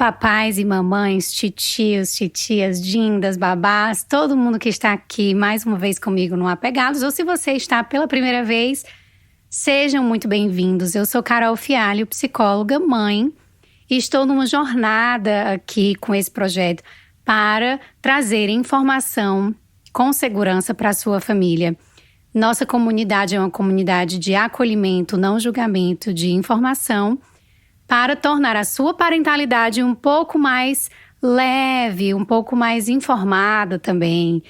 papais e mamães, titios, titias, dindas, babás, todo mundo que está aqui mais uma vez comigo no Apegados, ou se você está pela primeira vez, sejam muito bem-vindos. Eu sou Carol Fialho, psicóloga, mãe, e estou numa jornada aqui com esse projeto para trazer informação com segurança para a sua família. Nossa comunidade é uma comunidade de acolhimento, não julgamento, de informação, para tornar a sua parentalidade um pouco mais leve, um pouco mais informada também.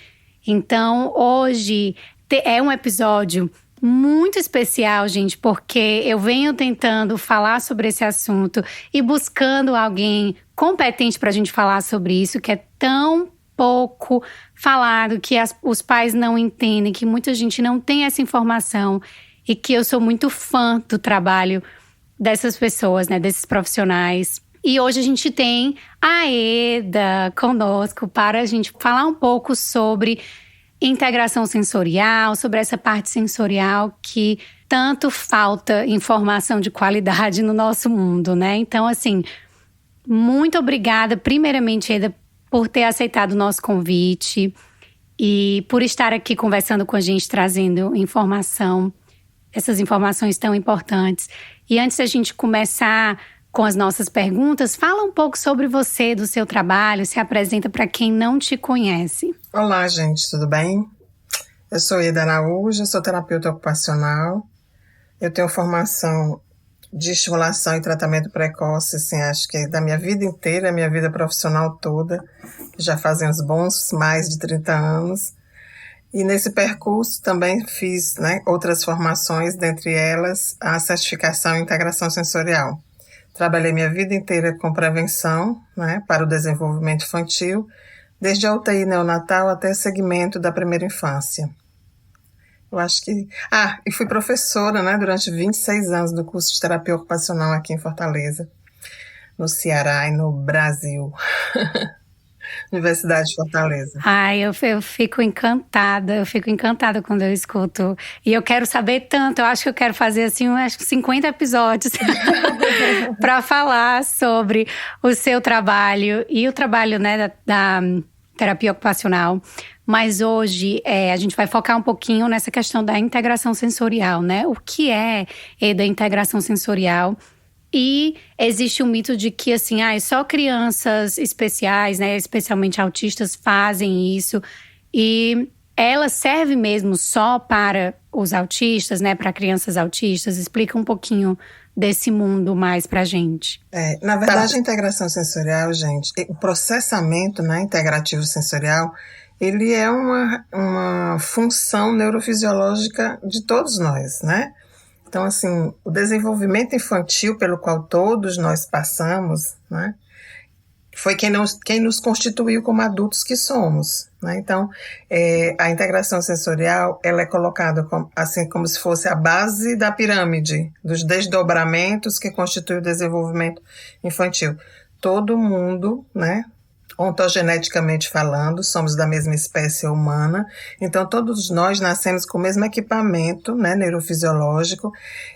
Então, hoje é um episódio muito especial, gente, porque eu venho tentando falar sobre esse assunto e buscando alguém competente para a gente falar sobre isso, que é tão pouco falado, que os pais não entendem, que muita gente não tem essa informação e que eu sou muito fã do trabalho dessas pessoas, né, desses profissionais. E hoje a gente tem a Eda conosco para a gente falar um pouco sobre integração sensorial, sobre essa parte sensorial que tanto falta informação de qualidade no nosso mundo, né? Então, assim, muito obrigada, primeiramente, Eda, por ter aceitado o nosso convite e por estar aqui conversando com a gente, trazendo informação, essas informações tão importantes. E antes da gente começar com as nossas perguntas, fala um pouco sobre você, do seu trabalho, se apresenta para quem não te conhece. Olá, gente, tudo bem? Eu sou Eda Araújo, sou terapeuta ocupacional. Eu tenho formação de estimulação e tratamento precoce, assim, acho que da minha vida inteira, minha vida profissional toda, que já fazem uns bons mais de 30 anos. E nesse percurso também fiz, outras formações, dentre elas a certificação em integração sensorial. Trabalhei minha vida inteira com prevenção, para o desenvolvimento infantil, desde a UTI neonatal até segmento da primeira infância. Eu acho que... e fui professora, durante 26 anos do curso de terapia ocupacional aqui em Fortaleza, no Ceará e no Brasil. Universidade de Fortaleza. Eu fico encantada quando eu escuto. E eu quero saber tanto, eu acho que eu quero fazer assim, acho que 50 episódios para falar sobre o seu trabalho e o trabalho, da terapia ocupacional. Mas hoje a gente vai focar um pouquinho nessa questão da integração sensorial, né? O que é da integração sensorial? E existe um mito de que, assim, só crianças especiais, especialmente autistas, fazem isso. E ela serve mesmo só para os autistas, para crianças autistas? Explica um pouquinho desse mundo mais pra gente. Na verdade, a integração sensorial, gente, o processamento integrativo sensorial, ele é uma função neurofisiológica de todos nós, Então, assim, o desenvolvimento infantil pelo qual todos nós passamos, foi quem nos constituiu como adultos que somos, Então, a integração sensorial, ela é colocada como se fosse a base da pirâmide, dos desdobramentos que constituem o desenvolvimento infantil. Todo mundo, ontogeneticamente falando, somos da mesma espécie humana, então todos nós nascemos com o mesmo equipamento, neurofisiológico,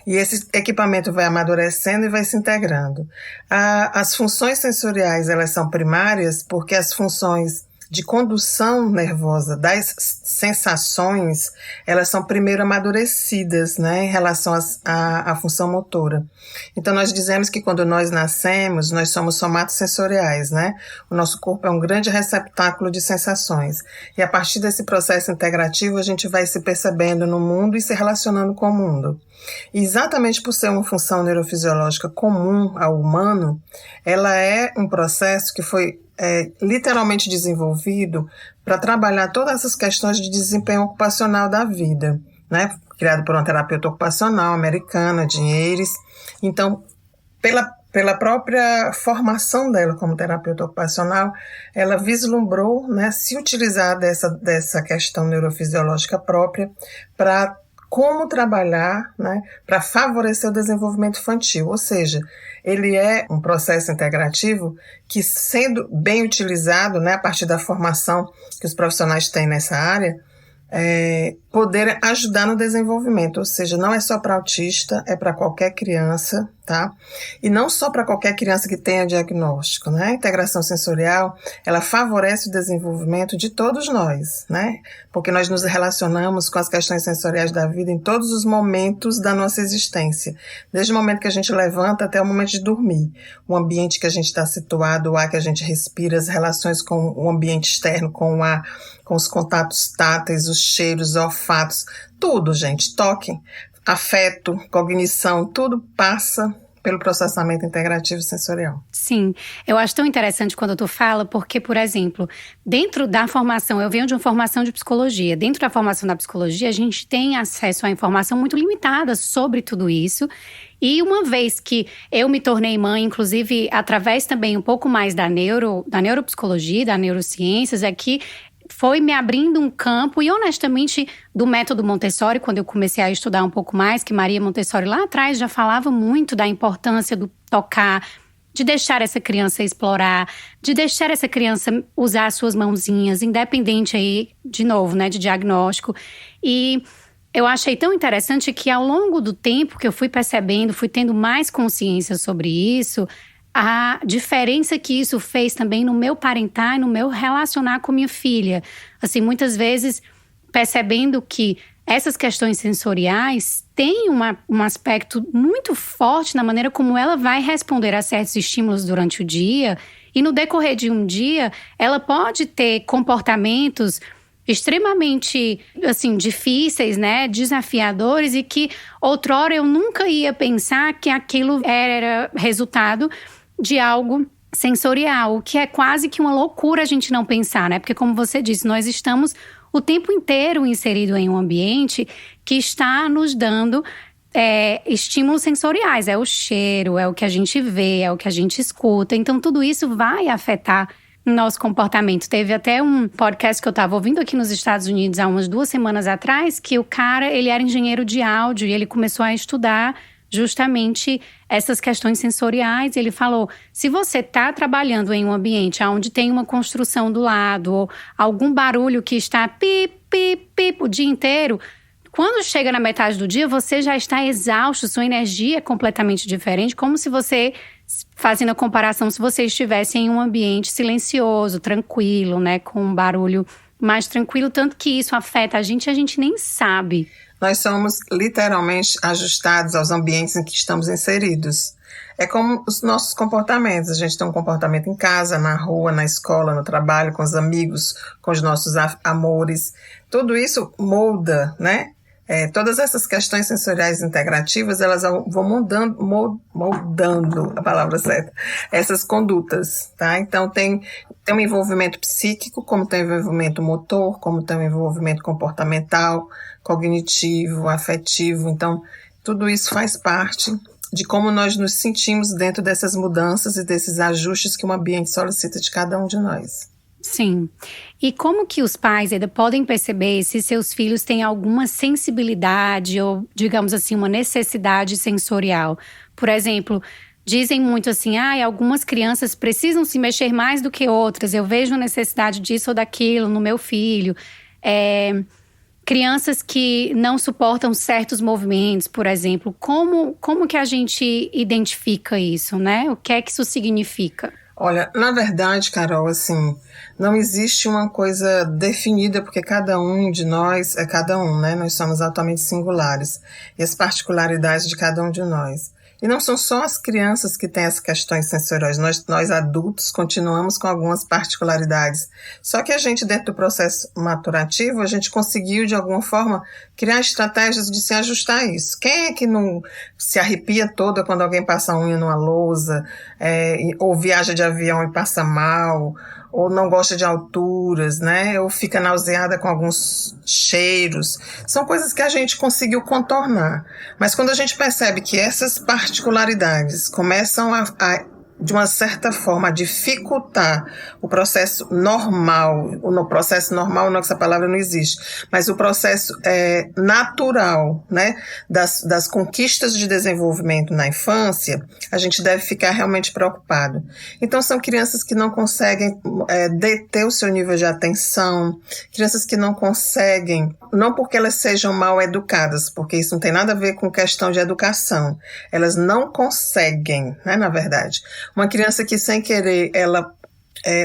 e esse equipamento vai amadurecendo e vai se integrando. As funções sensoriais, elas são primárias porque as funções de condução nervosa das sensações, elas são primeiro amadurecidas, em relação à função motora. Então, nós dizemos que quando nós nascemos, nós somos somatosensoriais, O nosso corpo é um grande receptáculo de sensações. E a partir desse processo integrativo, a gente vai se percebendo no mundo e se relacionando com o mundo. E exatamente por ser uma função neurofisiológica comum ao humano, ela é um processo que foi literalmente desenvolvido para trabalhar todas essas questões de desempenho ocupacional da vida, Criado por uma terapeuta ocupacional americana, de Ayres. Então, pela própria formação dela como terapeuta ocupacional, ela vislumbrou, se utilizar dessa questão neurofisiológica própria para como trabalhar, para favorecer o desenvolvimento infantil. Ou seja, ele é um processo integrativo que, sendo bem utilizado, a partir da formação que os profissionais têm nessa área, poder ajudar no desenvolvimento. Ou seja, não é só para autista, é para qualquer criança, tá? E não só para qualquer criança que tenha diagnóstico, né? A integração sensorial, ela favorece o desenvolvimento de todos nós, né? Porque nós nos relacionamos com as questões sensoriais da vida em todos os momentos da nossa existência. Desde o momento que a gente levanta até o momento de dormir. O ambiente que a gente está situado, o ar que a gente respira, as relações com o ambiente externo, com o ar, com os contatos táteis, os cheiros, os olfatos, tudo, gente, toque, afeto, cognição, tudo passa pelo processamento integrativo sensorial. Sim, eu acho tão interessante quando tu fala, porque, por exemplo, dentro da formação, eu venho de uma formação de psicologia, dentro da formação da psicologia, a gente tem acesso a informação muito limitada sobre tudo isso. E uma vez que eu me tornei mãe, inclusive através também um pouco mais da neuropsicologia, da neurociências, é que foi me abrindo um campo, e honestamente, do método Montessori, quando eu comecei a estudar um pouco mais, que Maria Montessori lá atrás já falava muito da importância do tocar, de deixar essa criança explorar, de deixar essa criança usar as suas mãozinhas, independente aí, de novo, né, de diagnóstico. E eu achei tão interessante que ao longo do tempo que eu fui percebendo, fui tendo mais consciência sobre isso, a diferença que isso fez também no meu parentar e no meu relacionar com minha filha. Assim, muitas vezes percebendo que essas questões sensoriais têm um aspecto muito forte na maneira como ela vai responder a certos estímulos durante o dia. E no decorrer de um dia, ela pode ter comportamentos extremamente, assim, difíceis, né, desafiadores, e que outrora eu nunca ia pensar que aquilo era resultado de algo sensorial, o que é quase que uma loucura a gente não pensar, né? Porque, como você disse, nós estamos o tempo inteiro inserido em um ambiente que está nos dando estímulos sensoriais. É o cheiro, é o que a gente vê, é o que a gente escuta. Então, tudo isso vai afetar nosso comportamento. Teve até um podcast que eu estava ouvindo aqui nos Estados Unidos há umas 2 semanas atrás, que o cara, ele era engenheiro de áudio e ele começou a estudar justamente essas questões sensoriais. Ele falou, se você está trabalhando em um ambiente onde tem uma construção do lado, ou algum barulho que está pip, pip, pip o dia inteiro, quando chega na metade do dia, você já está exausto, sua energia é completamente diferente, como se você, fazendo a comparação, se você estivesse em um ambiente silencioso, tranquilo, né, com um barulho mais tranquilo, tanto que isso afeta a gente nem sabe. Nós somos literalmente ajustados aos ambientes em que estamos inseridos. É como os nossos comportamentos. A gente tem um comportamento em casa, na rua, na escola, no trabalho, com os amigos, com os nossos amores. Tudo isso molda, né? Todas essas questões sensoriais integrativas, elas vão moldando a palavra certa, essas condutas, tá? Então, tem um envolvimento psíquico, como tem um envolvimento motor, como tem um envolvimento comportamental, cognitivo, afetivo. Então, tudo isso faz parte de como nós nos sentimos dentro dessas mudanças e desses ajustes que o ambiente solicita de cada um de nós. Sim. E como que os pais ainda podem perceber se seus filhos têm alguma sensibilidade ou, digamos assim, uma necessidade sensorial? Por exemplo, dizem muito assim, algumas crianças precisam se mexer mais do que outras. Eu vejo a necessidade disso ou daquilo no meu filho. Crianças que não suportam certos movimentos, por exemplo. Como que a gente identifica isso, né? O que é que isso significa? Olha, na verdade, Carol, assim, não existe uma coisa definida, porque cada um de nós é cada um, né? Nós somos altamente singulares. E as particularidades de cada um de nós. E não são só as crianças que têm as questões sensoriais, nós adultos continuamos com algumas particularidades. Só que a gente, dentro do processo maturativo, a gente conseguiu, de alguma forma, criar estratégias de se ajustar a isso. Quem é que não se arrepia toda quando alguém passa a unha numa lousa, ou viaja de avião e passa mal, ou não gosta de alturas, né? Ou fica nauseada com alguns cheiros. São coisas que a gente conseguiu contornar. Mas quando a gente percebe que essas particularidades começam a de uma certa forma, a dificultar o processo normal. O processo normal, não, essa palavra não existe, mas o processo natural, né, das conquistas de desenvolvimento na infância, a gente deve ficar realmente preocupado. Então, são crianças que não conseguem deter o seu nível de atenção, crianças que não conseguem, não porque elas sejam mal educadas, porque isso não tem nada a ver com questão de educação, elas não conseguem, né, na verdade. Uma criança que, sem querer,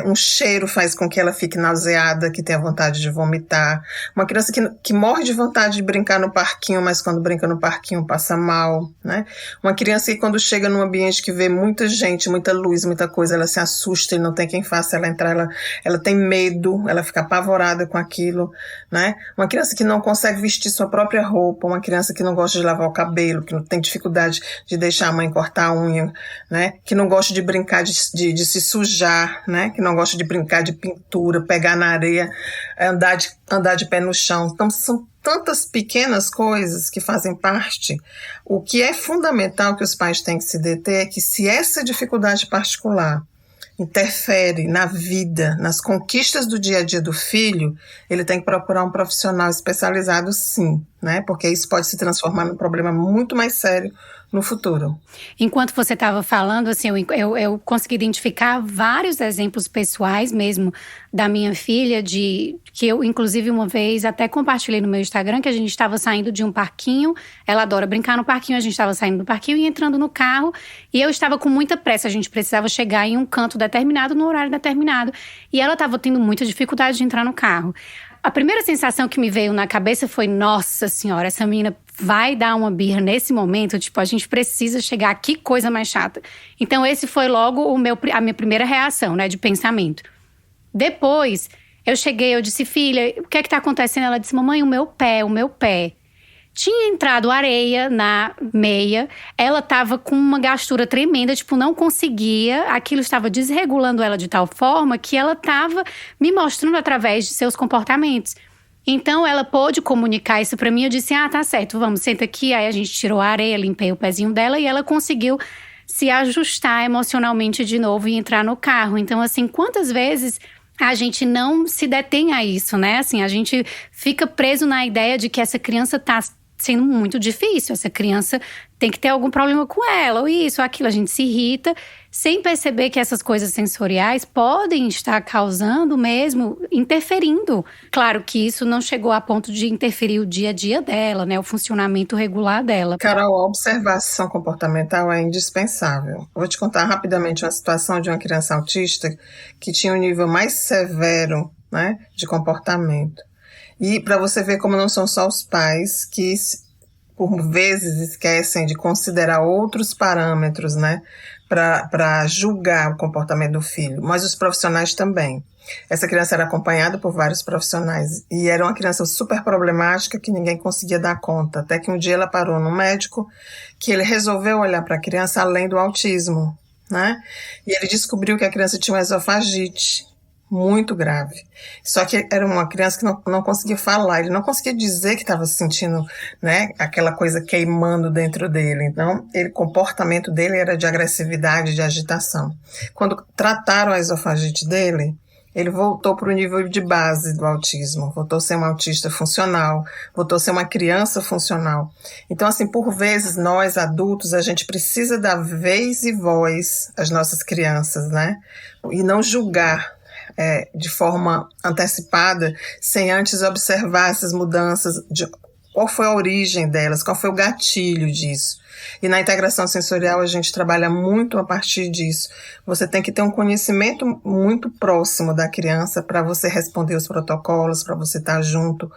um cheiro faz com que ela fique nauseada, que tenha vontade de vomitar. Uma criança que morre de vontade de brincar no parquinho, mas quando brinca no parquinho passa mal, né? Uma criança que, quando chega num ambiente que vê muita gente, muita luz, muita coisa, ela se assusta e não tem quem faça ela entrar, ela tem medo, ela fica apavorada com aquilo, né? Uma criança que não consegue vestir sua própria roupa, uma criança que não gosta de lavar o cabelo, que não tem dificuldade de deixar a mãe cortar a unha, né? Que não gosta de brincar de se sujar, né? Que não gosta de brincar de pintura, pegar na areia, andar de pé no chão. Então, são tantas pequenas coisas que fazem parte. O que é fundamental que os pais têm que se deter é que, se essa dificuldade particular interfere na vida, nas conquistas do dia a dia do filho, ele tem que procurar um profissional especializado, sim, né? Porque isso pode se transformar num problema muito mais sério no futuro. Enquanto você estava falando, assim, eu consegui identificar vários exemplos pessoais mesmo da minha filha, que eu, inclusive, uma vez até compartilhei no meu Instagram, que a gente estava saindo de um parquinho. Ela adora brincar no parquinho, a gente estava saindo do parquinho e entrando no carro. E eu estava com muita pressa, a gente precisava chegar em um canto determinado, no horário determinado. E ela estava tendo muita dificuldade de entrar no carro. A primeira sensação que me veio na cabeça foi: nossa senhora, essa menina vai dar uma birra nesse momento, tipo, a gente precisa chegar, que coisa mais chata. Então esse foi logo a minha primeira reação, né, de pensamento. Depois, eu cheguei, eu disse: filha, o que é que tá acontecendo? Ela disse: mamãe, o meu pé. Tinha entrado areia na meia, ela tava com uma gastura tremenda, tipo, não conseguia, aquilo estava desregulando ela de tal forma que ela tava me mostrando através de seus comportamentos. Então, ela pôde comunicar isso pra mim, eu disse: tá certo, vamos, senta aqui. Aí a gente tirou a areia, limpei o pezinho dela e ela conseguiu se ajustar emocionalmente de novo e entrar no carro. Então, assim, quantas vezes a gente não se detém a isso, né? Assim, a gente fica preso na ideia de que essa criança tá sendo muito difícil, essa criança tem que ter algum problema com ela, ou isso, ou aquilo. A gente se irrita sem perceber que essas coisas sensoriais podem estar causando mesmo, interferindo. Claro que isso não chegou a ponto de interferir o dia a dia dela, né? O funcionamento regular dela. Carol, a observação comportamental é indispensável. Vou te contar rapidamente uma situação de uma criança autista que tinha um nível mais severo, né, de comportamento. E para você ver como não são só os pais que, por vezes, esquecem de considerar outros parâmetros, né, para julgar o comportamento do filho, mas os profissionais também. Essa criança era acompanhada por vários profissionais e era uma criança super problemática que ninguém conseguia dar conta, até que um dia ela parou no médico, que ele resolveu olhar para a criança além do autismo, né? E ele descobriu que a criança tinha uma esofagite muito grave. Só que era uma criança que não conseguia falar, ele não conseguia dizer que estava sentindo, né, aquela coisa queimando dentro dele. Então, o comportamento dele era de agressividade, de agitação. Quando trataram a esofagite dele, ele voltou para o nível de base do autismo, voltou a ser um autista funcional, voltou a ser uma criança funcional. Então, assim, por vezes, nós adultos, a gente precisa dar vez e voz às nossas crianças, né? E não julgar de forma antecipada, sem antes observar essas mudanças, qual foi a origem delas, qual foi o gatilho disso. E na integração sensorial a gente trabalha muito a partir disso. Você tem que ter um conhecimento muito próximo da criança para você responder os protocolos, para você estar junto.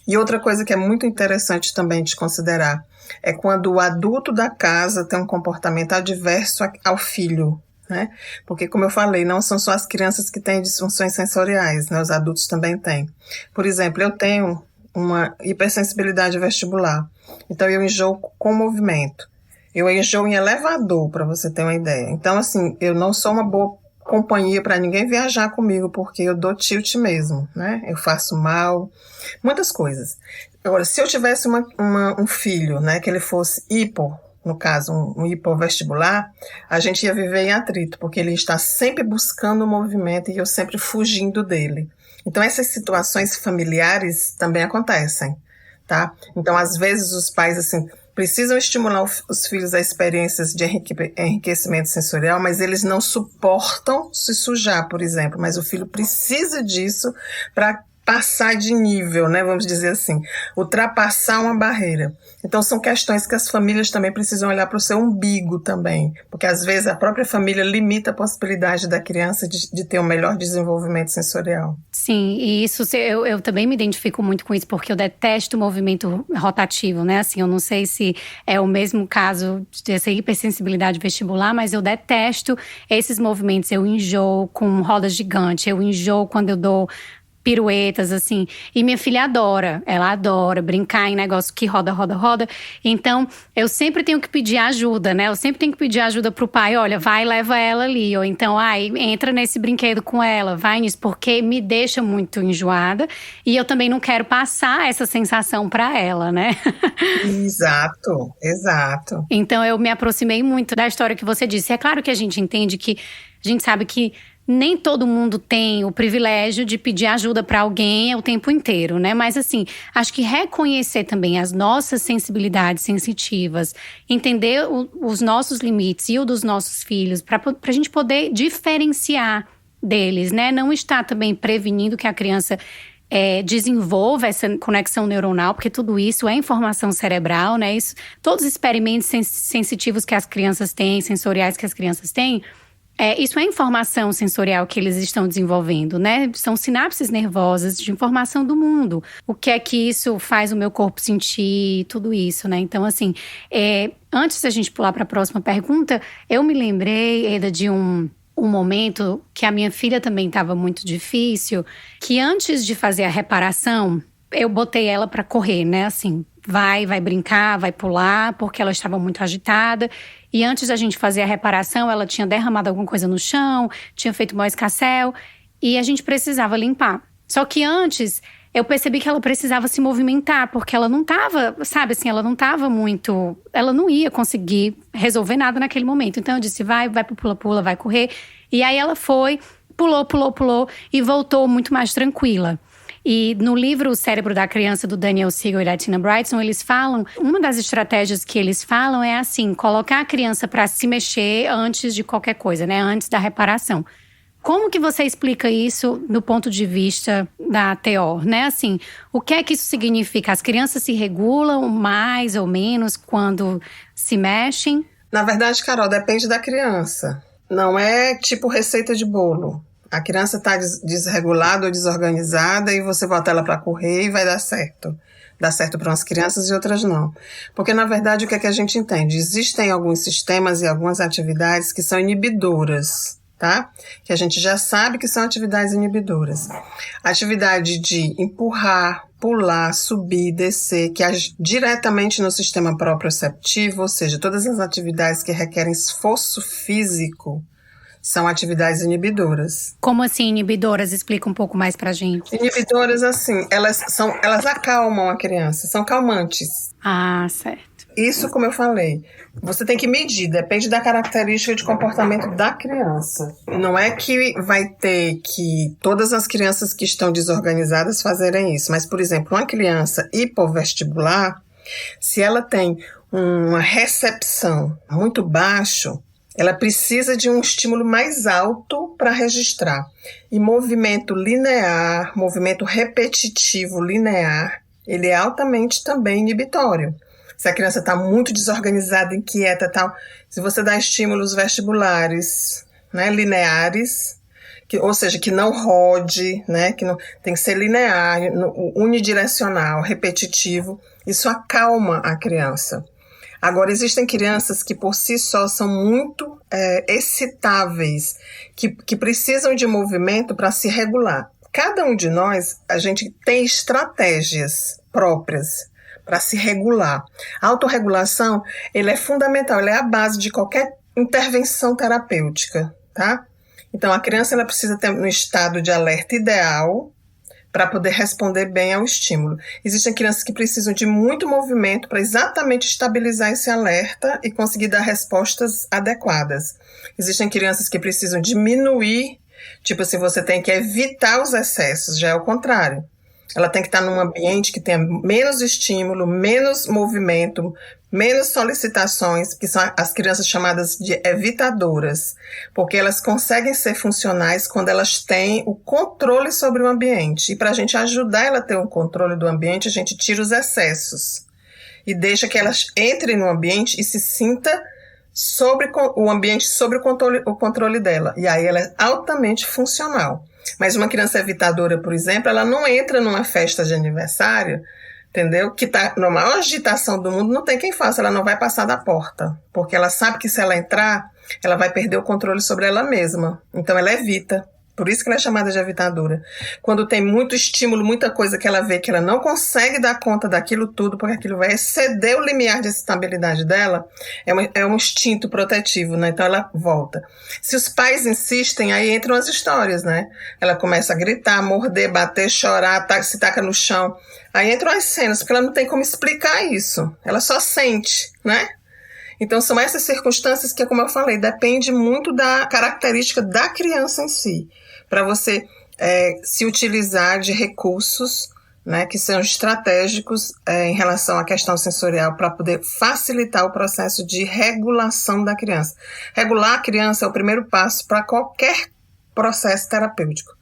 E outra coisa que é muito interessante também de considerar é quando o adulto da casa tem um comportamento adverso ao filho, né? Porque, como eu falei, não são só as crianças que têm disfunções sensoriais, né? Os adultos também têm. Por exemplo, eu tenho uma hipersensibilidade vestibular, então eu enjoo com movimento. Eu enjoo em elevador, para você ter uma ideia. Então, assim, eu não sou uma boa companhia para ninguém viajar comigo, porque eu dou tilt mesmo, né? Eu faço mal, muitas coisas. Agora, se eu tivesse um filho, né, que ele fosse no caso um hipovestibular, a gente ia viver em atrito, porque ele está sempre buscando o movimento e eu sempre fugindo dele. Então essas situações familiares também acontecem, tá? Então às vezes os pais assim precisam estimular os filhos a experiências de enriquecimento sensorial, mas eles não suportam se sujar, por exemplo, mas o filho precisa disso para passar de nível, né, vamos dizer assim, ultrapassar uma barreira. Então são questões que as famílias também precisam olhar para o seu umbigo também, porque às vezes a própria família limita a possibilidade da criança de ter um melhor desenvolvimento sensorial. Sim, e isso eu também me identifico muito com isso, porque eu detesto o movimento rotativo, né? Assim, eu não sei se é o mesmo caso dessa hipersensibilidade vestibular, mas eu detesto esses movimentos. Eu enjoo com roda gigante, eu enjoo quando eu dou piruetas, assim. E minha filha adora, ela adora brincar em negócio que roda, roda, roda. Então, eu sempre tenho que pedir ajuda, né? Eu sempre tenho que pedir ajuda pro pai. Olha, vai, leva ela ali. Ou então, entra nesse brinquedo com ela, vai nisso. Porque me deixa muito enjoada. E eu também não quero passar essa sensação pra ela, né? Exato, exato. Então, eu me aproximei muito da história que você disse. É claro que a gente entende que… A gente sabe que nem todo mundo tem o privilégio de pedir ajuda para alguém o tempo inteiro, né? Mas assim, acho que reconhecer também as nossas sensibilidades sensitivas, entender os nossos limites e o dos nossos filhos, para a gente poder diferenciar deles, né? Não estar também prevenindo que a criança desenvolva essa conexão neuronal, porque tudo isso é informação cerebral, né? Isso, todos os experimentos sensitivos que as crianças têm, sensoriais que as crianças têm, isso é informação sensorial que eles estão desenvolvendo, né? São sinapses nervosas de informação do mundo. O que é que isso faz o meu corpo sentir, tudo isso, né? Então, assim, antes da gente pular para a próxima pergunta, eu me lembrei, Eda, de um momento que a minha filha também estava muito difícil, que antes de fazer a reparação, eu botei ela para correr, né? Assim, vai brincar, vai pular, porque ela estava muito agitada. E antes da gente fazer a reparação, ela tinha derramado alguma coisa no chão, tinha feito mau escarcéu, e a gente precisava limpar. Só que antes, eu percebi que ela precisava se movimentar, porque ela não estava, sabe assim, ela não estava muito… Ela não ia conseguir resolver nada naquele momento. Então eu disse, vai pro pula-pula, vai correr. E aí ela foi, pulou e voltou muito mais tranquila. E no livro O Cérebro da Criança, do Daniel Siegel e da Tina Brightson, eles falam… Uma das estratégias que eles falam é assim, colocar a criança para se mexer antes de qualquer coisa, né? Antes da reparação. Como que você explica isso do ponto de vista da TO, né? Assim, o que é que isso significa? As crianças se regulam mais ou menos quando se mexem? Na verdade, Carol, depende da criança. Não é tipo receita de bolo. A criança está desregulada ou desorganizada e você bota ela para correr e vai dar certo. Dá certo para umas crianças e outras não. Porque, na verdade, o que é que a gente entende? Existem alguns sistemas e algumas atividades que são inibidoras, tá? Que a gente já sabe que são atividades inibidoras. Atividade de empurrar, pular, subir, descer, que age diretamente no sistema proprioceptivo, ou seja, todas as atividades que requerem esforço físico, são atividades inibidoras. Como assim inibidoras? Explica um pouco mais pra gente. Inibidoras, assim, elas acalmam a criança, são calmantes. Ah, certo. Isso, como eu falei, você tem que medir, depende da característica de comportamento da criança. Não é que vai ter que todas as crianças que estão desorganizadas fazerem isso, mas, por exemplo, uma criança hipovestibular, se ela tem uma recepção muito baixa, ela precisa de um estímulo mais alto para registrar. E movimento linear, movimento repetitivo linear, ele é altamente também inibitório. Se a criança está muito desorganizada, inquieta e tal, se você dá estímulos vestibulares, né, lineares, ou seja, que não rode, né, que não, tem que ser linear, unidirecional, repetitivo, isso acalma a criança. Agora, existem crianças que por si só são muito excitáveis, que precisam de movimento para se regular. Cada um de nós, a gente tem estratégias próprias para se regular. A autorregulação, ele é fundamental, ele é a base de qualquer intervenção terapêutica, tá? Então, a criança ela precisa ter um estado de alerta ideal para poder responder bem ao estímulo. Existem crianças que precisam de muito movimento para exatamente estabilizar esse alerta e conseguir dar respostas adequadas. Existem crianças que precisam diminuir, tipo assim, você tem que evitar os excessos, já é o contrário. Ela tem que estar num ambiente que tenha menos estímulo, menos movimento, menos solicitações, que são as crianças chamadas de evitadoras, porque elas conseguem ser funcionais quando elas têm o controle sobre o ambiente. E para a gente ajudar ela a ter o controle do ambiente, a gente tira os excessos e deixa que elas entrem no ambiente e se sinta sobre o ambiente, sobre o controle dela. E aí ela é altamente funcional. Mas uma criança evitadora, por exemplo, ela não entra numa festa de aniversário, entendeu? Que está na maior agitação do mundo, não tem quem faça, ela não vai passar da porta. Porque ela sabe que se ela entrar, ela vai perder o controle sobre ela mesma. Então ela evita. Por isso que ela é chamada de evitadora. Quando tem muito estímulo, muita coisa que ela vê que ela não consegue dar conta daquilo tudo, porque aquilo vai exceder o limiar de estabilidade dela, é um instinto protetivo, né? Então ela volta. Se os pais insistem, aí entram as histórias, né? Ela começa a gritar, morder, bater, chorar, se taca no chão. Aí entram as cenas, porque ela não tem como explicar isso. Ela só sente, né? Então, são essas circunstâncias que, como eu falei, depende muito da característica da criança em si, para você se utilizar de recursos, né, que são estratégicos em relação à questão sensorial para poder facilitar o processo de regulação da criança. Regular a criança é o primeiro passo para qualquer processo terapêutico.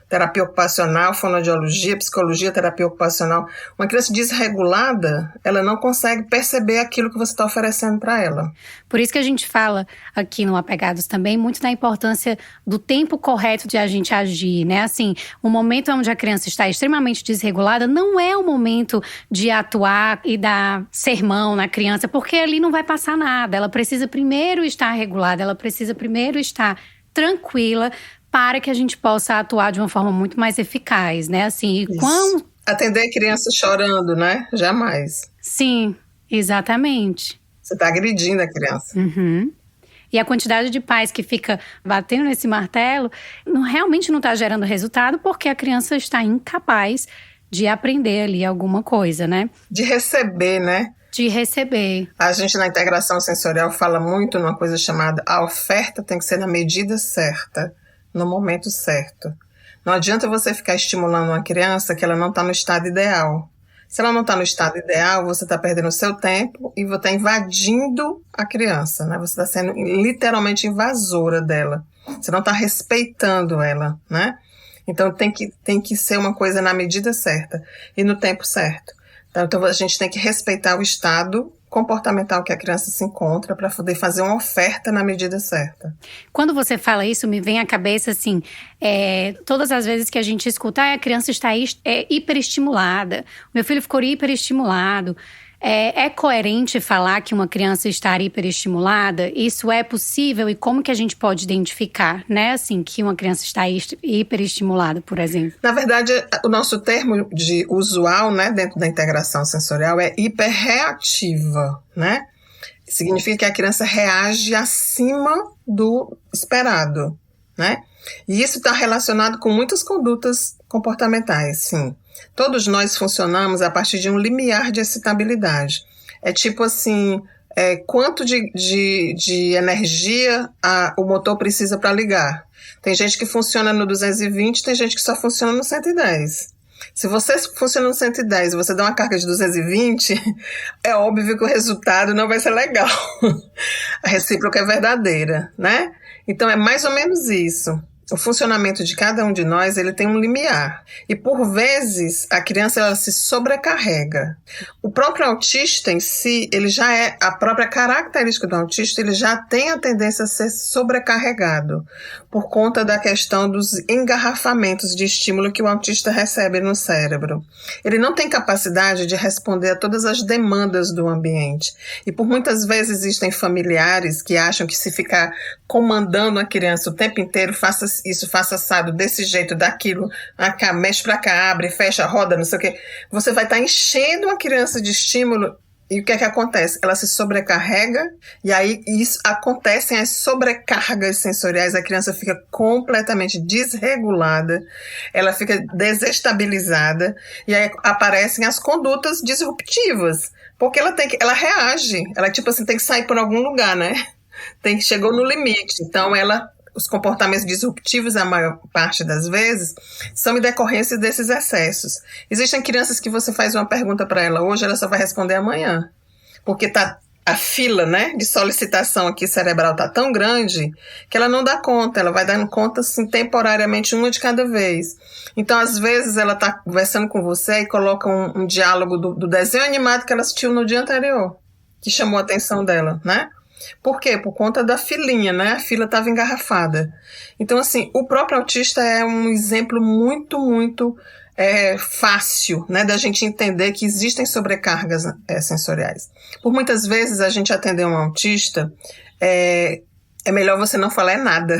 Terapia ocupacional, fonoaudiologia, psicologia, terapia ocupacional. Uma criança desregulada, ela não consegue perceber aquilo que você está oferecendo para ela. Por isso que a gente fala aqui no Apegados também muito da importância do tempo correto de a gente agir, né? Assim, o momento onde a criança está extremamente desregulada não é o momento de atuar e dar sermão na criança, porque ali não vai passar nada. Ela precisa primeiro estar regulada, ela precisa primeiro estar tranquila, para que a gente possa atuar de uma forma muito mais eficaz, né? Assim, atender a criança chorando, né? Jamais. Sim, exatamente. Você está agredindo a criança. Uhum. E a quantidade de pais que fica batendo nesse martelo realmente não está gerando resultado porque a criança está incapaz de aprender ali alguma coisa, né? De receber, né? De receber. A gente na integração sensorial fala muito numa coisa chamada a oferta tem que ser na medida certa, no momento certo. Não adianta você ficar estimulando uma criança que ela não está no estado ideal. Se ela não está no estado ideal, você está perdendo o seu tempo e você está invadindo a criança, né? Você está sendo literalmente invasora dela. Você não está respeitando ela, né? Então tem que ser uma coisa na medida certa e no tempo certo. Então a gente tem que respeitar o estado comportamental que a criança se encontra para poder fazer uma oferta na medida certa. Quando você fala isso, me vem à cabeça assim, todas as vezes que a gente escuta, a criança está hiperestimulada, meu filho ficou hiperestimulado. É coerente falar que uma criança está hiperestimulada? Isso é possível? E como que a gente pode identificar, né, assim, que uma criança está hiperestimulada, por exemplo? Na verdade, o nosso termo de usual, né, dentro da integração sensorial é hiperreativa, né? Significa que a criança reage acima do esperado, né? E isso está relacionado com muitas condutas comportamentais, sim. Todos nós funcionamos a partir de um limiar de excitabilidade. É tipo assim, quanto de energia o motor precisa para ligar. Tem gente que funciona no 220, tem gente que só funciona no 110. Se você funciona no 110 e você dá uma carga de 220, é óbvio que o resultado não vai ser legal. A recíproca é verdadeira, né? Então é mais ou menos isso. O funcionamento de cada um de nós, ele tem um limiar. E por vezes, a criança ela se sobrecarrega. O próprio autista em si, ele já a própria característica do autista, ele já tem a tendência a ser sobrecarregado por conta da questão dos engarrafamentos de estímulo que o autista recebe no cérebro. Ele não tem capacidade de responder a todas as demandas do ambiente. E por muitas vezes existem familiares que acham que se ficar comandando a criança o tempo inteiro, faça isso, faça assado desse jeito, daquilo, mexe pra cá, abre, fecha, roda, não sei o quê. Você vai estar enchendo a criança de estímulo E o que é que acontece? Ela se sobrecarrega e aí acontecem as sobrecargas sensoriais, a criança fica completamente desregulada, ela fica desestabilizada e aí aparecem as condutas disruptivas, porque ela reage, ela tipo assim tem que sair por algum lugar, né? Chegou no limite, então os comportamentos disruptivos, a maior parte das vezes, são em decorrência desses excessos. Existem crianças que você faz uma pergunta para ela hoje, ela só vai responder amanhã. Porque a fila, né, de solicitação aqui cerebral está tão grande que ela não dá conta, ela vai dando conta assim, temporariamente, uma de cada vez. Então, às vezes, ela está conversando com você e coloca um diálogo do desenho animado que ela assistiu no dia anterior, que chamou a atenção dela, né? Por quê? Por conta da filinha, né? A fila estava engarrafada. Então, assim, o próprio autista é um exemplo muito, muito fácil, né, da gente entender que existem sobrecargas sensoriais. Por muitas vezes, a gente atender um autista, é melhor você não falar nada,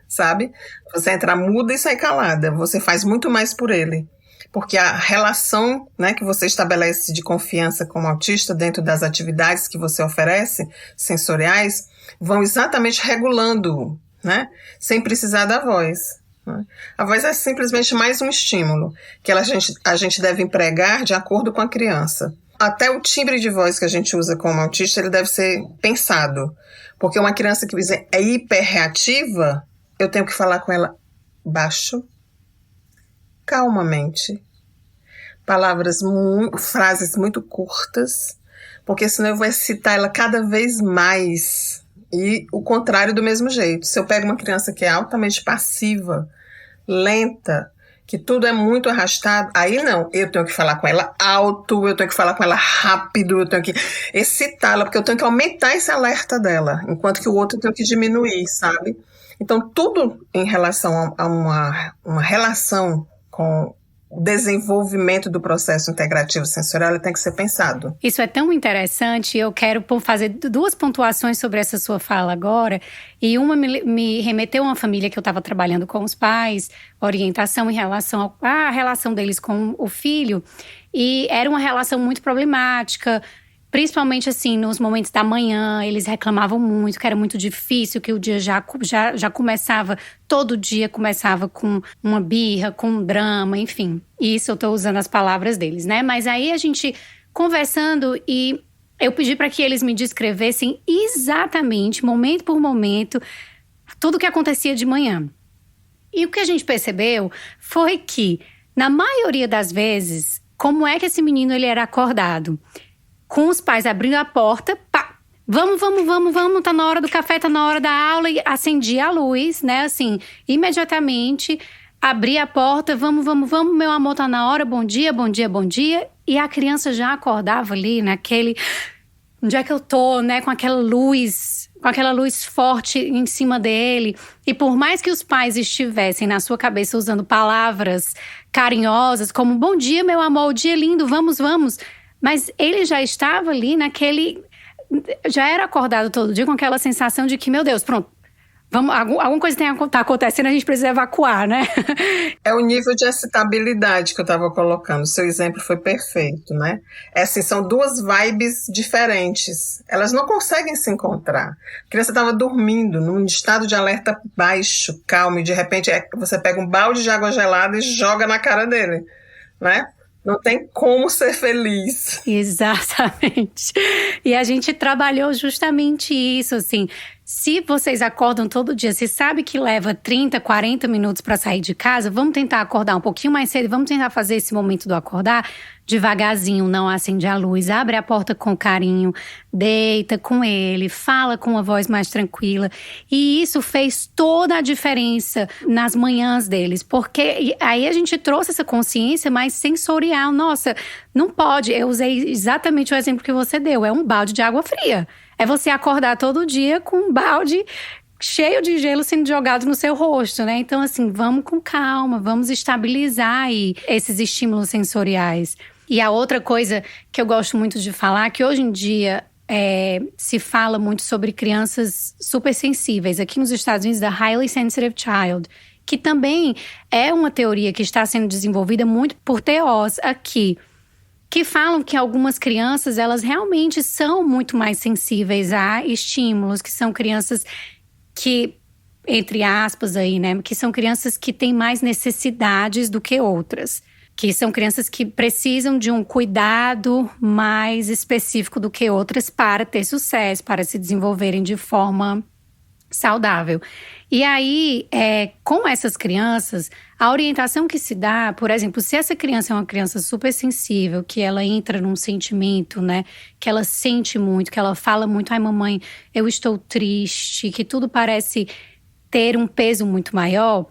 sabe? Você entrar muda e sair calada. Você faz muito mais por ele. Porque a relação, né, que você estabelece de confiança com o autista dentro das atividades que você oferece, sensoriais, vão exatamente regulando, né, sem precisar da voz. Né? A voz é simplesmente mais um estímulo que a gente deve empregar de acordo com a criança. Até o timbre de voz que a gente usa como autista, ele deve ser pensado. Porque uma criança que é hiperreativa, eu tenho que falar com ela baixo, calmamente, frases muito curtas, porque senão eu vou excitar ela cada vez mais. E o contrário do mesmo jeito. Se eu pego uma criança que é altamente passiva, lenta, que tudo é muito arrastado, aí não, eu tenho que falar com ela alto, eu tenho que falar com ela rápido, eu tenho que excitá-la, porque eu tenho que aumentar esse alerta dela, enquanto que o outro eu tenho que diminuir, sabe? Então, tudo em relação a uma relação com o desenvolvimento do processo integrativo sensorial tem que ser pensado. Isso é tão interessante, eu quero fazer 2 pontuações sobre essa sua fala agora. E uma me remeteu a uma família que eu estava trabalhando com os pais, orientação em relação à relação deles com o filho. E era uma relação muito problemática, principalmente assim, nos momentos da manhã, eles reclamavam muito, que era muito difícil, que o dia já começava, todo dia começava com uma birra, com um drama, enfim. Isso eu tô usando as palavras deles, né? Mas aí a gente conversando e eu pedi para que eles me descrevessem exatamente, momento por momento, tudo o que acontecia de manhã. E o que a gente percebeu foi que, na maioria das vezes, como é que esse menino ele era acordado? Com os pais abrindo a porta, pá, vamos, tá na hora do café, tá na hora da aula. E acendia a luz, né, assim, imediatamente, abria a porta, vamos, meu amor, tá na hora, bom dia. E a criança já acordava ali naquele, onde é que eu tô, né, com aquela luz forte em cima dele. E por mais que os pais estivessem na sua cabeça usando palavras carinhosas, como bom dia, meu amor, o dia é lindo, vamos. Mas ele já estava ali já era acordado todo dia com aquela sensação de que, meu Deus, pronto, alguma coisa tá acontecendo, a gente precisa evacuar, né? É o nível de excitabilidade que eu estava colocando. O seu exemplo foi perfeito, né? Assim, são 2 vibes diferentes. Elas não conseguem se encontrar. A criança estava dormindo, num estado de alerta baixo, calmo, e de repente você pega um balde de água gelada e joga na cara dele, né? Não tem como ser feliz. Exatamente. E a gente trabalhou justamente isso, assim. Se vocês acordam todo dia, se sabe que leva 30, 40 minutos para sair de casa, vamos tentar acordar um pouquinho mais cedo, vamos tentar fazer esse momento do acordar devagarzinho, não acende a luz, abre a porta com carinho, deita com ele, fala com uma voz mais tranquila. E isso fez toda a diferença nas manhãs deles, porque aí a gente trouxe essa consciência mais sensorial. Nossa, não pode, eu usei exatamente o exemplo que você deu, é um balde de água fria. É você acordar todo dia com um balde cheio de gelo sendo jogado no seu rosto, né? Então, assim, vamos com calma, vamos estabilizar aí esses estímulos sensoriais. E a outra coisa que eu gosto muito de falar, que hoje em dia se fala muito sobre crianças supersensíveis. Aqui nos Estados Unidos, da Highly Sensitive Child, que também é uma teoria que está sendo desenvolvida muito por TOs aqui. que falam que algumas crianças, elas realmente são muito mais sensíveis a estímulos, que são crianças que, entre aspas aí, né, que são crianças que têm mais necessidades do que outras. Que são crianças que precisam de um cuidado mais específico do que outras para ter sucesso, para se desenvolverem de forma saudável. E aí, com essas crianças, a orientação que se dá, por exemplo, se essa criança é uma criança super sensível, que ela entra num sentimento, né, que ela sente muito, que ela fala muito, ai mamãe, eu estou triste, que tudo parece ter um peso muito maior.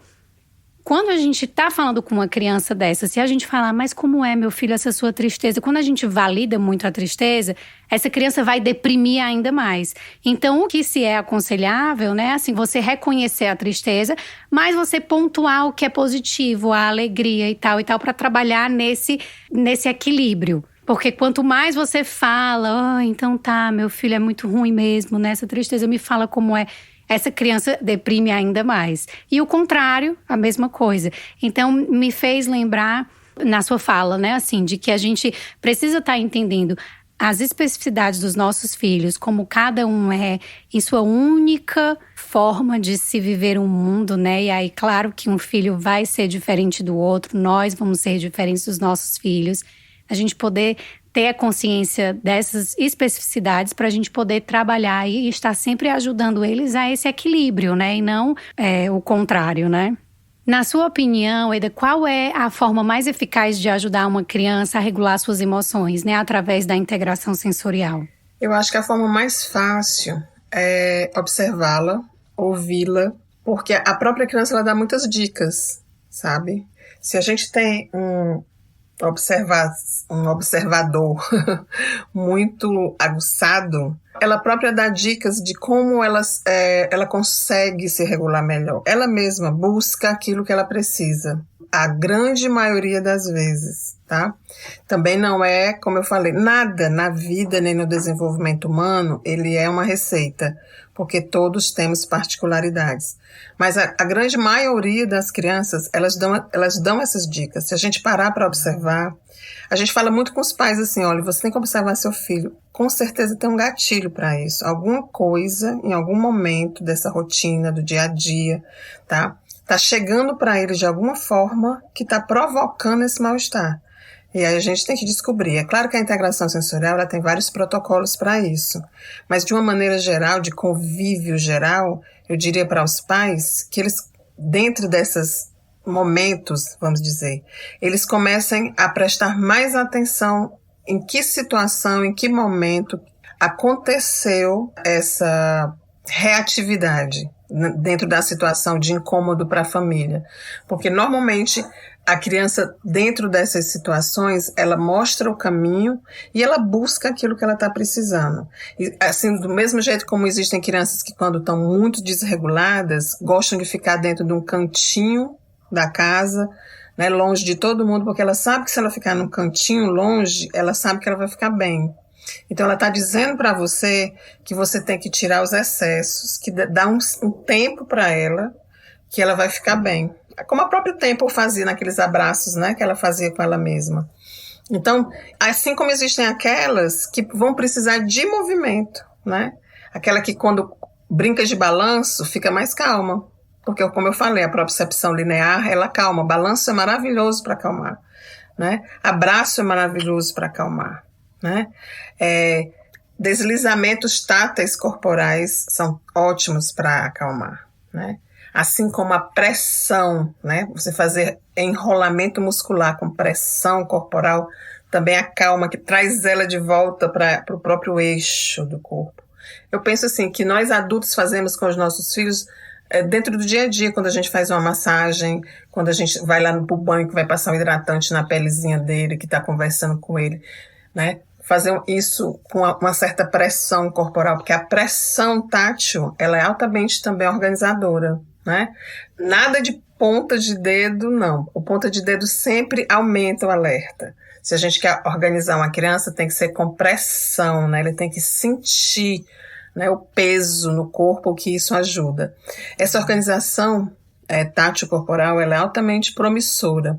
Quando a gente tá falando com uma criança dessa, se a gente falar, mas como é, meu filho, essa sua tristeza? Quando a gente valida muito a tristeza, essa criança vai deprimir ainda mais. Então, o que se é aconselhável, né? Assim, você reconhecer a tristeza, mas você pontuar o que é positivo, a alegria e tal, para trabalhar nesse equilíbrio. Porque quanto mais você fala, então tá, meu filho é muito ruim mesmo, né? Essa tristeza me fala como é. Essa criança deprime ainda mais. E o contrário, a mesma coisa. Então, me fez lembrar, na sua fala, né, assim, de que a gente precisa estar entendendo as especificidades dos nossos filhos, como cada um é em sua única forma de se viver um mundo, né? E aí, claro que um filho vai ser diferente do outro, nós vamos ser diferentes dos nossos filhos. A gente poder ter a consciência dessas especificidades para a gente poder trabalhar e estar sempre ajudando eles a esse equilíbrio, né? E não o contrário, né? Na sua opinião, Eda, qual é a forma mais eficaz de ajudar uma criança a regular suas emoções, né? Através da integração sensorial? Eu acho que a forma mais fácil é observá-la, ouvi-la, porque a própria criança ela dá muitas dicas, sabe? Se a gente tem um observador muito aguçado, ela própria dá dicas de como ela consegue se regular melhor. Ela mesma busca aquilo que ela precisa, a grande maioria das vezes, tá? Também não é, como eu falei, nada na vida nem no desenvolvimento humano, ele é uma receita, porque todos temos particularidades. Mas a grande maioria das crianças, elas dão essas dicas. Se a gente parar para observar, a gente fala muito com os pais assim, olha, você tem que observar seu filho. Com certeza tem um gatilho para isso. Alguma coisa, em algum momento dessa rotina, do dia a dia, tá? Tá chegando para ele de alguma forma que tá provocando esse mal-estar. E aí a gente tem que descobrir. É claro que a integração sensorial ela tem vários protocolos para isso. Mas de uma maneira geral, de convívio geral, eu diria para os pais que eles, dentro desses momentos, vamos dizer, eles comecem a prestar mais atenção em que situação, em que momento aconteceu essa reatividade dentro da situação de incômodo para a família. Porque normalmente a criança, dentro dessas situações, ela mostra o caminho e ela busca aquilo que ela está precisando. E, assim, do mesmo jeito como existem crianças que, quando estão muito desreguladas, gostam de ficar dentro de um cantinho da casa, né, longe de todo mundo, porque ela sabe que se ela ficar num cantinho longe, ela sabe que ela vai ficar bem. Então ela está dizendo para você que você tem que tirar os excessos, que dá um tempo para ela, que ela vai ficar bem. Como a próprio tempo fazia naqueles abraços, né, que ela fazia com ela mesma. Então, assim como existem aquelas que vão precisar de movimento, né? Aquela que quando brinca de balanço fica mais calma. Porque, como eu falei, a propriocepção linear, ela calma. Balanço é maravilhoso para acalmar, né? Abraço é maravilhoso para acalmar, né? Deslizamentos táteis corporais são ótimos para acalmar, né? Assim como a pressão, né? Você fazer enrolamento muscular com pressão corporal também acalma, que traz ela de volta para o próprio eixo do corpo. Eu penso assim, que nós adultos fazemos com os nossos filhos dentro do dia a dia, quando a gente faz uma massagem, quando a gente vai lá no banho, que vai passar um hidratante na pelezinha dele, que está conversando com ele, né? Fazer isso com uma certa pressão corporal, porque a pressão tátil, ela é altamente também organizadora, né? Nada de ponta de dedo, não. O ponta de dedo sempre aumenta o alerta. Se a gente quer organizar uma criança, tem que ser com pressão, né? Ele tem que sentir, né, o peso no corpo, que isso ajuda. Essa organização tátil corporal, ela é altamente promissora.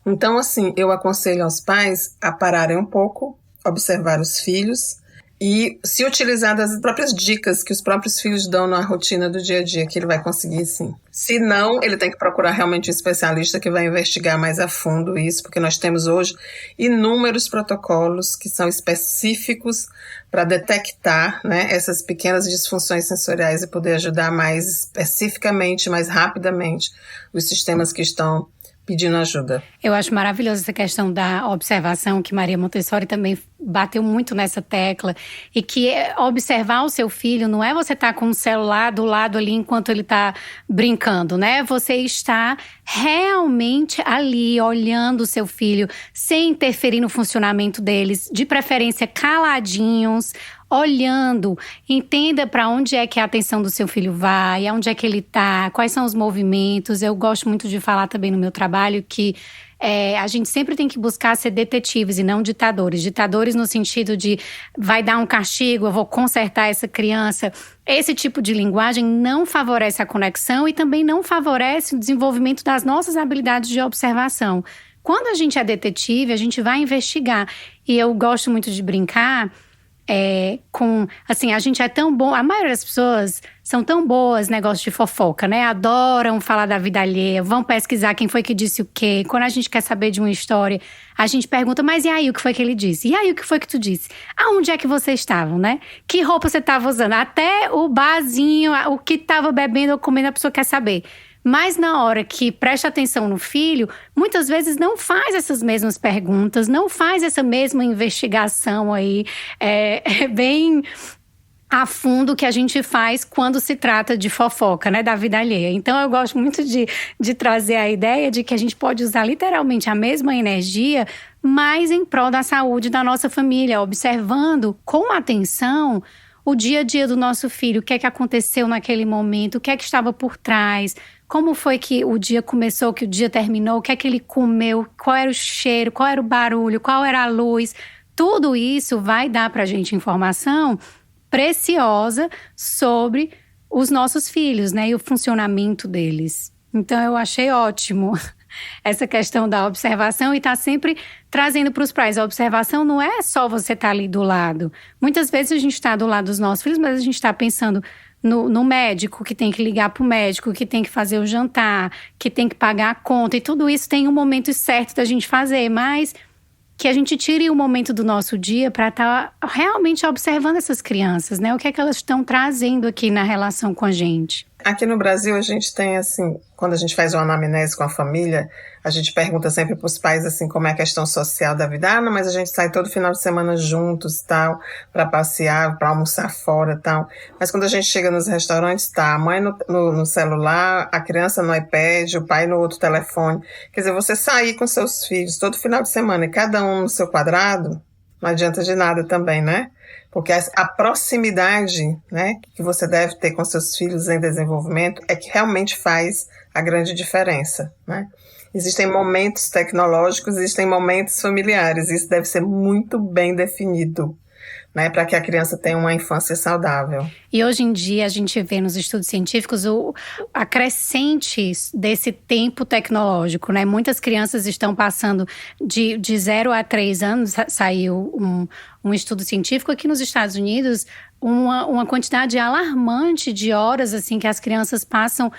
Então, assim, eu aconselho aos pais a pararem um pouco, observar os filhos e se utilizar das próprias dicas que os próprios filhos dão na rotina do dia a dia, que ele vai conseguir sim. Se não, ele tem que procurar realmente um especialista que vai investigar mais a fundo isso, porque nós temos hoje inúmeros protocolos que são específicos para detectar, né, essas pequenas disfunções sensoriais e poder ajudar mais especificamente, mais rapidamente os sistemas que estão pedindo ajuda. Eu acho maravilhosa essa questão da observação, que Maria Montessori também bateu muito nessa tecla. E que observar o seu filho não é você estar com o celular do lado ali enquanto ele está brincando, né? Você está realmente ali, olhando o seu filho, sem interferir no funcionamento deles, de preferência caladinhos, olhando, entenda para onde é que a atenção do seu filho vai, aonde é que ele está, quais são os movimentos. Eu gosto muito de falar também no meu trabalho que a gente sempre tem que buscar ser detetives e não ditadores. Ditadores no sentido de vai dar um castigo, eu vou consertar essa criança. Esse tipo de linguagem não favorece a conexão e também não favorece o desenvolvimento das nossas habilidades de observação. Quando a gente é detetive, a gente vai investigar. E eu gosto muito de brincar a gente é tão bom, a maioria das pessoas são tão boas negócio de fofoca, né? Adoram falar da vida alheia, vão pesquisar quem foi que disse o quê. Quando a gente quer saber de uma história, a gente pergunta, mas e aí, o que foi que ele disse? E aí, o que foi que tu disse? Aonde é que vocês estavam, né? Que roupa você estava usando? Até o barzinho, o que estava bebendo ou comendo, a pessoa quer saber. Mas na hora que presta atenção no filho, muitas vezes não faz essas mesmas perguntas, não faz essa mesma investigação aí, bem a fundo que a gente faz quando se trata de fofoca, né, da vida alheia. Então eu gosto muito de trazer a ideia de que a gente pode usar literalmente a mesma energia, mas em prol da saúde da nossa família, observando com atenção o dia a dia do nosso filho, o que é que aconteceu naquele momento, o que é que estava por trás, como foi que o dia começou, que o dia terminou, o que é que ele comeu, qual era o cheiro, qual era o barulho, qual era a luz. Tudo isso vai dar pra gente informação preciosa sobre os nossos filhos, né? E o funcionamento deles. Então eu achei ótimo essa questão da observação e tá sempre trazendo para os pais. A observação não é só você estar ali do lado. Muitas vezes a gente está do lado dos nossos filhos, mas a gente está pensando no médico, que tem que ligar para o médico, que tem que fazer o jantar, que tem que pagar a conta. E tudo isso tem um momento certo da gente fazer, mas que a gente tire um momento do nosso dia para estar realmente observando essas crianças, né? O que é que elas estão trazendo aqui na relação com a gente. Aqui no Brasil a gente tem assim, quando a gente faz uma anamnese com a família, a gente pergunta sempre para os pais assim como é a questão social da vida. Não, mas a gente sai todo final de semana juntos, tal, para passear, para almoçar fora, tal. Mas quando a gente chega nos restaurantes, tá, a mãe no celular, a criança no iPad, o pai no outro telefone. Quer dizer, você sair com seus filhos todo final de semana e cada um no seu quadrado, não adianta de nada também, né? Porque a proximidade, né, que você deve ter com seus filhos em desenvolvimento é que realmente faz a grande diferença, né? Existem momentos tecnológicos, existem momentos familiares. Isso deve ser muito bem definido, né, para que a criança tenha uma infância saudável. E hoje em dia a gente vê nos estudos científicos a crescente desse tempo tecnológico, né? Muitas crianças estão passando de 0 a 3 anos, saiu um estudo científico aqui nos Estados Unidos, uma quantidade alarmante de horas assim que as crianças passam,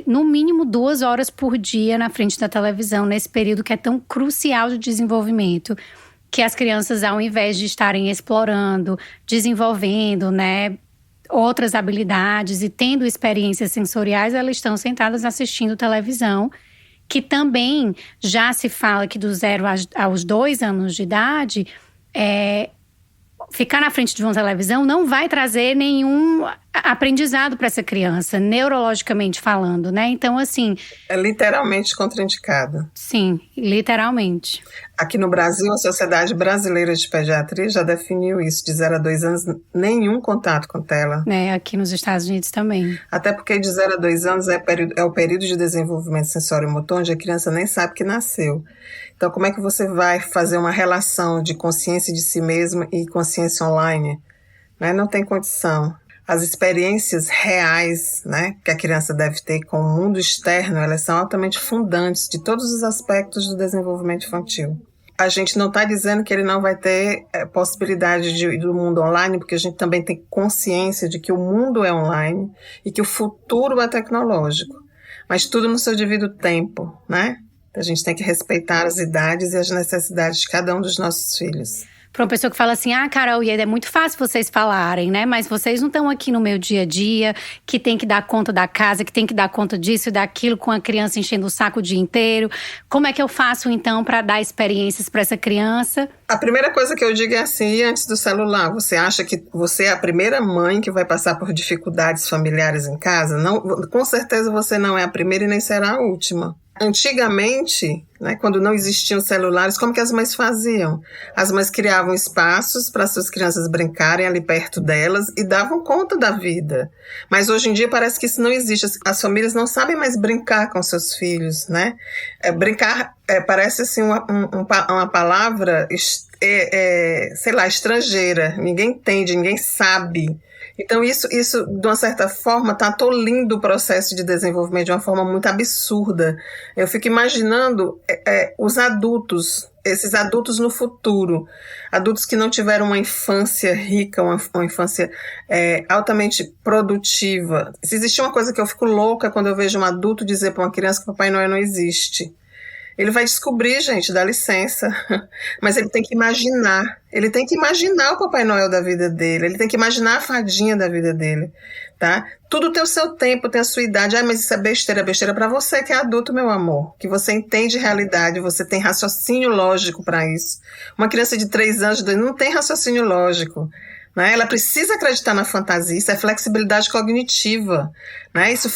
no mínimo 2 horas por dia na frente da televisão, nesse período que é tão crucial de desenvolvimento. Que as crianças, ao invés de estarem explorando, desenvolvendo, né, outras habilidades e tendo experiências sensoriais, elas estão sentadas assistindo televisão, que também já se fala que do 0 aos 2 anos de idade, ficar na frente de uma televisão não vai trazer nenhum aprendizado para essa criança, neurologicamente falando, né? Então, assim... É literalmente contraindicado. Sim, literalmente. Aqui no Brasil, a Sociedade Brasileira de Pediatria já definiu isso, de 0 a 2 anos, nenhum contato com tela. Aqui nos Estados Unidos também. Até porque de 0 a 2 anos é o período de desenvolvimento sensório-motor, onde a criança nem sabe que nasceu. Então, como é que você vai fazer uma relação de consciência de si mesma e consciência online? Né? Não tem condição. as experiências reais, né, que a criança deve ter com o mundo externo, elas são altamente fundantes de todos os aspectos do desenvolvimento infantil. A gente não está dizendo que ele não vai ter possibilidade do mundo online, porque a gente também tem consciência de que o mundo é online e que o futuro é tecnológico. Mas tudo no seu devido tempo, né? A gente tem que respeitar as idades e as necessidades de cada um dos nossos filhos. Para uma pessoa que fala assim, Carol, e é muito fácil vocês falarem, né? Mas vocês não estão aqui no meu dia a dia, que tem que dar conta da casa, que tem que dar conta disso e daquilo, com a criança enchendo o saco o dia inteiro. Como é que eu faço, então, para dar experiências para essa criança? A primeira coisa que eu digo é assim, e antes do celular, você acha que você é a primeira mãe que vai passar por dificuldades familiares em casa? Não, com certeza você não é a primeira e nem será a última. Antigamente, né, quando não existiam celulares, como que as mães faziam? As mães criavam espaços para suas crianças brincarem ali perto delas e davam conta da vida. Mas hoje em dia parece que isso não existe. As famílias não sabem mais brincar com seus filhos, né? Brincar parece assim uma palavra, sei lá, estrangeira. Ninguém entende, ninguém sabe. Então isso, de uma certa forma, está tolindo o processo de desenvolvimento de uma forma muito absurda. Eu fico imaginando os adultos, esses adultos no futuro, adultos que não tiveram uma infância rica, uma infância altamente produtiva. Se existe uma coisa que eu fico louca quando eu vejo um adulto dizer para uma criança que Papai Noel não existe. Ele vai descobrir, gente, dá licença. Mas ele tem que imaginar. Ele tem que imaginar o Papai Noel da vida dele. Ele tem que imaginar a fadinha da vida dele, tá? Tudo tem o seu tempo, tem a sua idade. Mas isso é besteira. Besteira para você que é adulto, meu amor. Que você entende realidade, você tem raciocínio lógico para isso. Uma criança de 3 anos não tem raciocínio lógico. Né? Ela precisa acreditar na fantasia, isso é flexibilidade cognitiva. Né? Isso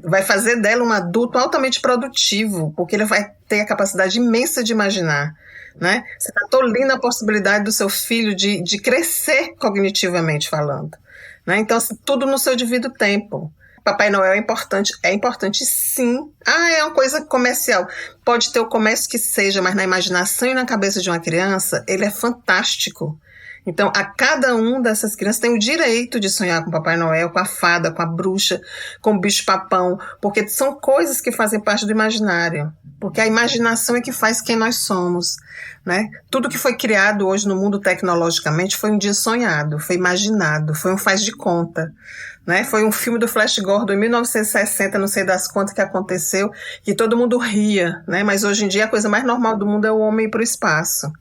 vai fazer dela um adulto altamente produtivo, porque ele vai ter a capacidade imensa de imaginar. Né? Você está tolindo a possibilidade do seu filho de crescer cognitivamente falando. Né? Então, assim, tudo no seu devido tempo. Papai Noel é importante sim. É uma coisa comercial. Pode ter o comércio que seja, mas na imaginação e na cabeça de uma criança, ele é fantástico. Então, a cada um dessas crianças tem o direito de sonhar com o Papai Noel, com a fada, com a bruxa, com o bicho-papão, porque são coisas que fazem parte do imaginário. Porque a imaginação é que faz quem nós somos. Né? Tudo que foi criado hoje no mundo tecnologicamente foi um dia sonhado, foi imaginado, foi um faz de conta. Né? Foi um filme do Flash Gordon em 1960, não sei das contas que aconteceu, que todo mundo ria, né? Mas hoje em dia a coisa mais normal do mundo é o homem ir para o espaço.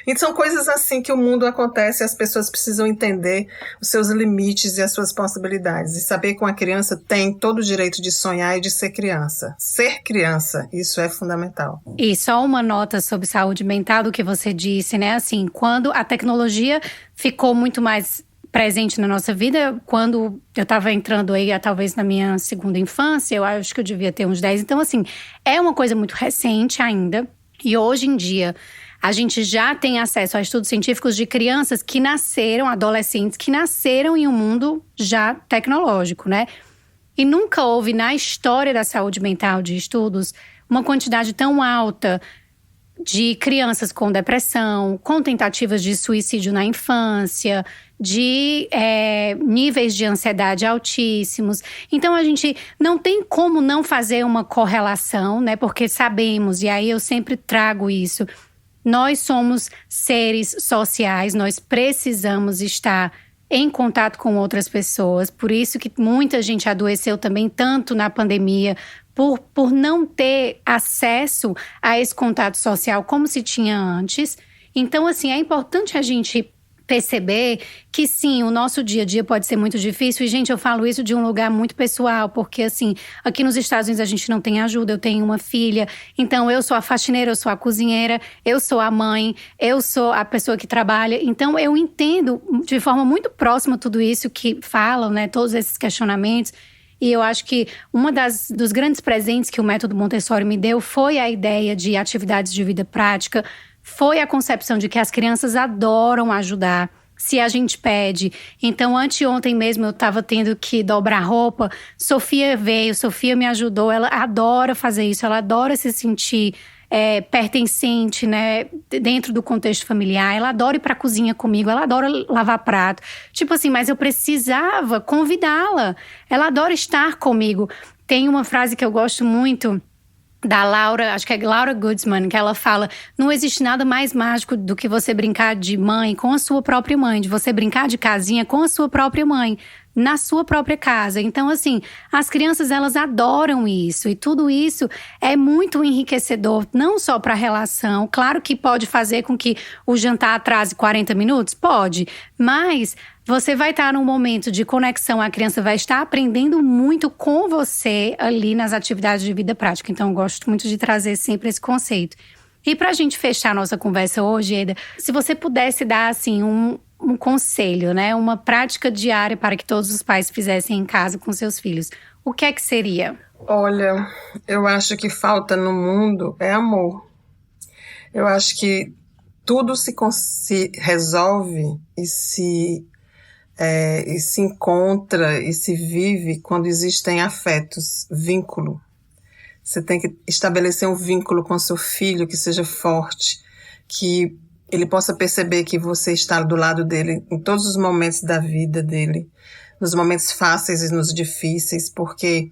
Então são coisas assim que o mundo acontece e as pessoas precisam entender os seus limites e as suas possibilidades. E saber que uma criança tem todo o direito de sonhar e de ser criança. Ser criança, isso é fundamental. E só uma nota sobre saúde mental do que você disse, né? Assim, quando a tecnologia ficou muito mais presente na nossa vida, quando eu estava entrando aí, talvez na minha segunda infância, eu acho que eu devia ter uns 10. Então, assim, é uma coisa muito recente ainda. E hoje em dia, a gente já tem acesso a estudos científicos de crianças que nasceram, adolescentes que nasceram em um mundo já tecnológico, né? E nunca houve na história da saúde mental de estudos uma quantidade tão alta de crianças com depressão, com tentativas de suicídio na infância, de níveis de ansiedade altíssimos. Então, a gente não tem como não fazer uma correlação, né? Porque sabemos, e aí eu sempre trago isso, nós somos seres sociais, nós precisamos estar em contato com outras pessoas. Por isso que muita gente adoeceu também tanto na pandemia, por não ter acesso a esse contato social como se tinha antes. Então, assim, é importante a gente perceber que sim, o nosso dia a dia pode ser muito difícil. E, gente, eu falo isso de um lugar muito pessoal, porque, assim, aqui nos Estados Unidos a gente não tem ajuda. Eu tenho uma filha, então eu sou a faxineira, eu sou a cozinheira, eu sou a mãe, eu sou a pessoa que trabalha. Então, eu entendo de forma muito próxima tudo isso que falam, né? Todos esses questionamentos. E eu acho que dos grandes presentes que o método Montessori me deu foi a ideia de atividades de vida prática, foi a concepção de que as crianças adoram ajudar, se a gente pede. Então, anteontem mesmo eu estava tendo que dobrar roupa, Sofia veio, Sofia me ajudou, ela adora fazer isso, ela adora se sentir pertencente, né? Dentro do contexto familiar. Ela adora ir pra cozinha comigo, ela adora lavar prato. Tipo assim, mas eu precisava convidá-la. Ela adora estar comigo. Tem uma frase que eu gosto muito da Laura, acho que é Laura Goodsman, que ela fala: não existe nada mais mágico do que você brincar de mãe com a sua própria mãe, de você brincar de casinha com a sua própria mãe, na sua própria casa. Então, assim, as crianças, elas adoram isso. E tudo isso é muito enriquecedor, não só para a relação. Claro que pode fazer com que o jantar atrase 40 minutos? Pode. Mas você vai estar num momento de conexão, a criança vai estar aprendendo muito com você ali nas atividades de vida prática. Então, eu gosto muito de trazer sempre esse conceito. E pra gente fechar a nossa conversa hoje, Eda, se você pudesse dar, assim, um conselho, né? Uma prática diária para que todos os pais fizessem em casa com seus filhos, o que é que seria? Olha, eu acho que falta no mundo é amor. Eu acho que tudo se resolve e se encontra e se vive quando existem afetos, vínculo. Você tem que estabelecer um vínculo com seu filho que seja forte, que ele possa perceber que você está do lado dele em todos os momentos da vida dele, nos momentos fáceis e nos difíceis, porque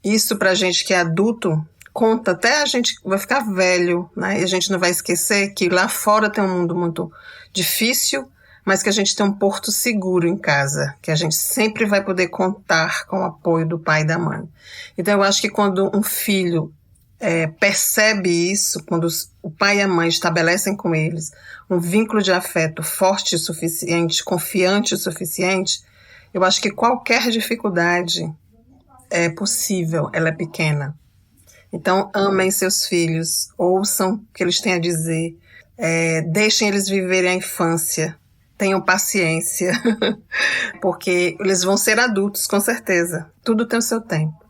isso pra gente que é adulto conta, até a gente vai ficar velho, né? E a gente não vai esquecer que lá fora tem um mundo muito difícil, mas que a gente tem um porto seguro em casa, que a gente sempre vai poder contar com o apoio do pai e da mãe. Então eu acho que quando um filho percebe isso, quando o pai e a mãe estabelecem com eles um vínculo de afeto forte o suficiente, confiante o suficiente, eu acho que qualquer dificuldade é possível, ela é pequena. Então amem seus filhos, ouçam o que eles têm a dizer, deixem eles viverem a infância, tenham paciência, porque eles vão ser adultos, com certeza. Tudo tem o seu tempo.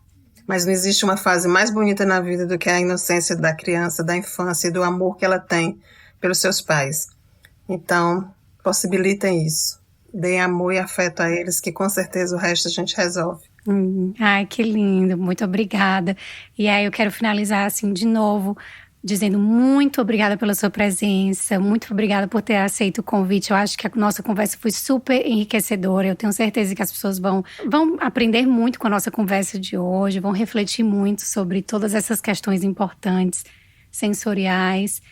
Mas não existe uma fase mais bonita na vida do que a inocência da criança, da infância e do amor que ela tem pelos seus pais. Então, possibilitem isso. Deem amor e afeto a eles, que com certeza o resto a gente resolve. Ai, que lindo. Muito obrigada. E aí eu quero finalizar assim de novo, dizendo muito obrigada pela sua presença, muito obrigada por ter aceito o convite. Eu acho que a nossa conversa foi super enriquecedora. Eu tenho certeza que as pessoas vão aprender muito com a nossa conversa de hoje, vão refletir muito sobre todas essas questões importantes, sensoriais.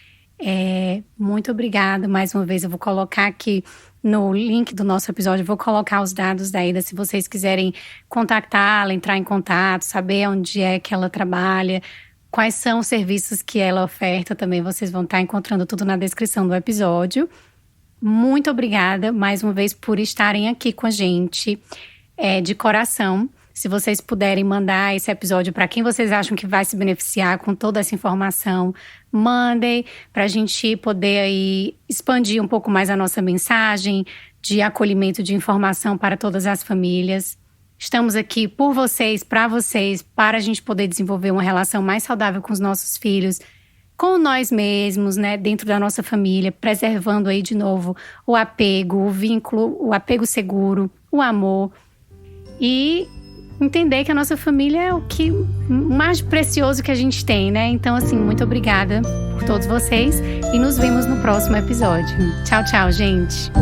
Muito obrigada mais uma vez. Eu vou colocar aqui no link do nosso episódio, eu vou colocar os dados da Eda, se vocês quiserem contactá-la, entrar em contato, saber onde é que ela trabalha, quais são os serviços que ela oferta também, vocês vão estar encontrando tudo na descrição do episódio. Muito obrigada, mais uma vez, por estarem aqui com a gente, de coração. Se vocês puderem mandar esse episódio para quem vocês acham que vai se beneficiar com toda essa informação, mandem para a gente poder aí expandir um pouco mais a nossa mensagem de acolhimento, de informação para todas as famílias. Estamos aqui por vocês, para a gente poder desenvolver uma relação mais saudável com os nossos filhos, com nós mesmos, né, dentro da nossa família, preservando aí de novo o apego, o vínculo, o apego seguro, o amor. E entender que a nossa família é o mais precioso que a gente tem, né? Então, assim, muito obrigada por todos vocês e nos vemos no próximo episódio. Tchau, tchau, gente!